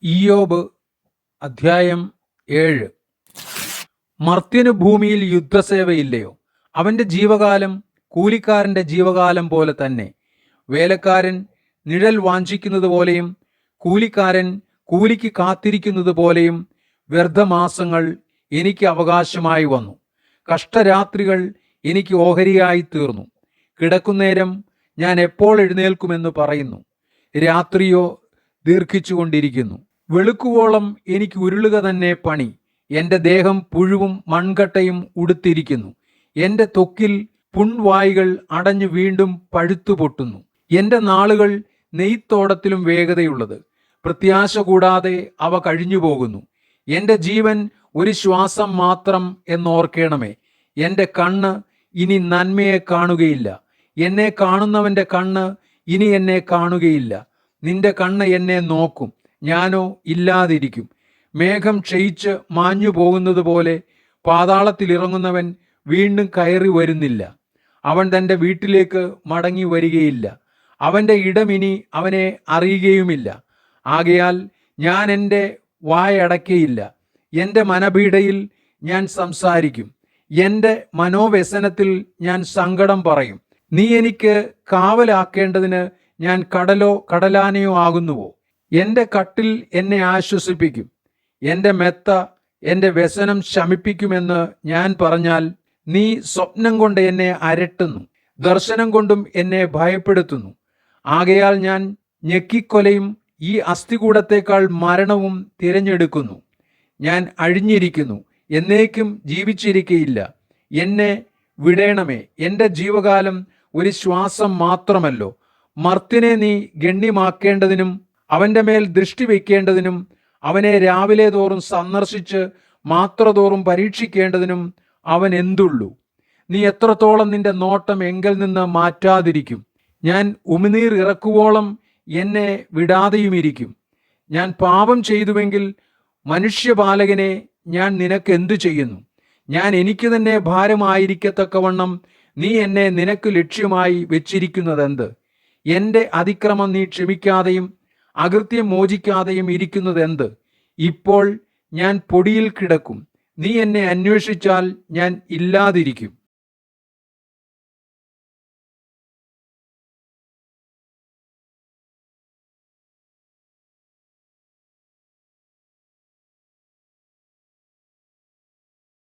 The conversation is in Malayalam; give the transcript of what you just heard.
ഇയ്യോബ് അധ്യായം 7. മർത്യന് ഭൂമിയിൽ യുദ്ധസേവയില്ലയോ? അവന്റെ ജീവകാലം കൂലിക്കാരന്റെ ജീവകാലം പോലെ തന്നെ. വേലക്കാരൻ നിഴൽ വാഞ്ചിക്കുന്നത് പോലെയും കൂലിക്കാരൻ കൂലിക്ക് കാത്തിരിക്കുന്നത് പോലെയും വ്യർത്ഥമാസങ്ങൾ എനിക്ക് അവകാശമായി വന്നു. കഷ്ടരാത്രികൾ എനിക്ക് ഓഹരിയായി തീർന്നു. കിടക്കുന്നേരം ഞാൻ എപ്പോൾ എഴുന്നേൽക്കുമെന്ന് പറയുന്നു. രാത്രിയോ ദീർഘിച്ചുകൊണ്ടിരിക്കുന്നു. വെളുക്കുവോളം എനിക്ക് ഉരുളുക തന്നെ പണി. എൻ്റെ ദേഹം പുഴുവും മൺകട്ടയും ഉടുത്തിരിക്കുന്നു. എൻ്റെ ത്വക്കിൽ പുൺവായികൾ അടഞ്ഞു വീണ്ടും പഴുത്തു പൊട്ടുന്നു. എൻ്റെ നാളുകൾ നെയ്ത്തോടത്തിലും വേഗതയുള്ളത്. പ്രത്യാശ കൂടാതെ അവ കഴിഞ്ഞു പോകുന്നു. എൻ്റെ ജീവൻ ഒരു ശ്വാസം മാത്രം എന്നോർക്കേണമേ. എൻ്റെ കണ്ണ് ഇനി നന്മയെ കാണുകയില്ല. എന്നെ കാണുന്നവൻ്റെ കണ്ണ് ഇനി എന്നെ കാണുകയില്ല. നിന്റെ കണ്ണ് എന്നെ നോക്കും, ഞാനോ ഇല്ലാതിരിക്കും. മേഘം ക്ഷയിച്ച് മാഞ്ഞു പോകുന്നത് പോലെ പാതാളത്തിലിറങ്ങുന്നവൻ വീണ്ടും കയറി വരുന്നില്ല. അവൻ തൻ്റെ വീട്ടിലേക്ക് മടങ്ങി വരികയില്ല. അവൻ്റെ ഇടമിനി അവനെ അറിയുകയുമില്ല. ആകയാൽ ഞാൻ എൻ്റെ വായടയ്ക്കയില്ല. എൻ്റെ മനപീഡയിൽ ഞാൻ സംസാരിക്കും. എൻ്റെ മനോവ്യസനത്തിൽ ഞാൻ സങ്കടം പറയും. നീ എനിക്ക് കാവലാക്കേണ്ടതിന് ഞാൻ കടലോ കടലാനയോ ആകുന്നുവോ? എൻ്റെ കട്ടിൽ എന്നെ ആശ്വസിപ്പിക്കും. എൻ്റെ മെത്ത എൻ്റെ വ്യസനം ശമിപ്പിക്കുമെന്ന് ഞാൻ പറഞ്ഞാൽ, നീ സ്വപ്നം കൊണ്ട് എന്നെ അരട്ടുന്നു, ദർശനം കൊണ്ടും എന്നെ ഭയപ്പെടുത്തുന്നു. ആകയാൽ ഞാൻ ഞെക്കിക്കൊലയും ഈ അസ്ഥികൂടത്തേക്കാൾ മരണവും തിരഞ്ഞെടുക്കുന്നു. ഞാൻ അഴിഞ്ഞിരിക്കുന്നു, എന്നേക്കും ജീവിച്ചിരിക്കയില്ല. എന്നെ വിടേണമേ. എൻ്റെ ജീവകാലം ഒരു ശ്വാസം മാത്രമല്ലോ. മർത്യനെ നീ ഗണ്യമാക്കേണ്ടതിനും അവൻ്റെ മേൽ ദൃഷ്ടി വയ്ക്കേണ്ടതിനും അവനെ രാവിലെ തോറും സന്ദർശിച്ച് മാത്രതോറും പരീക്ഷിക്കേണ്ടതിനും അവൻ എന്തുള്ളൂ? നീ എത്രത്തോളം നിന്റെ നോട്ടം എങ്കിൽ നിന്ന് മാറ്റാതിരിക്കും? ഞാൻ ഉമിനീർ ഇറക്കുവോളം എന്നെ വിടാതെയുമിരിക്കും. ഞാൻ പാപം ചെയ്തുവെങ്കിൽ മനുഷ്യപാലകനെ ഞാൻ നിനക്ക് എന്തു ചെയ്യുന്നു? ഞാൻ എനിക്ക് തന്നെ ഭാരമായിരിക്കത്തക്കവണ്ണം നീ എന്നെ നിനക്ക് ലക്ഷ്യമായി വെച്ചിരിക്കുന്നതെന്ത്? എൻ്റെ അതിക്രമം നീ ക്ഷമിക്കാതെയും അകൃത്യം മോചിക്കാതെയും ഇരിക്കുന്നതെന്ത്? ഇപ്പോൾ ഞാൻ പൊടിയിൽ കിടക്കും. നീ എന്നെ അന്വേഷിച്ചാൽ ഞാൻ ഇല്ലാതിരിക്കും.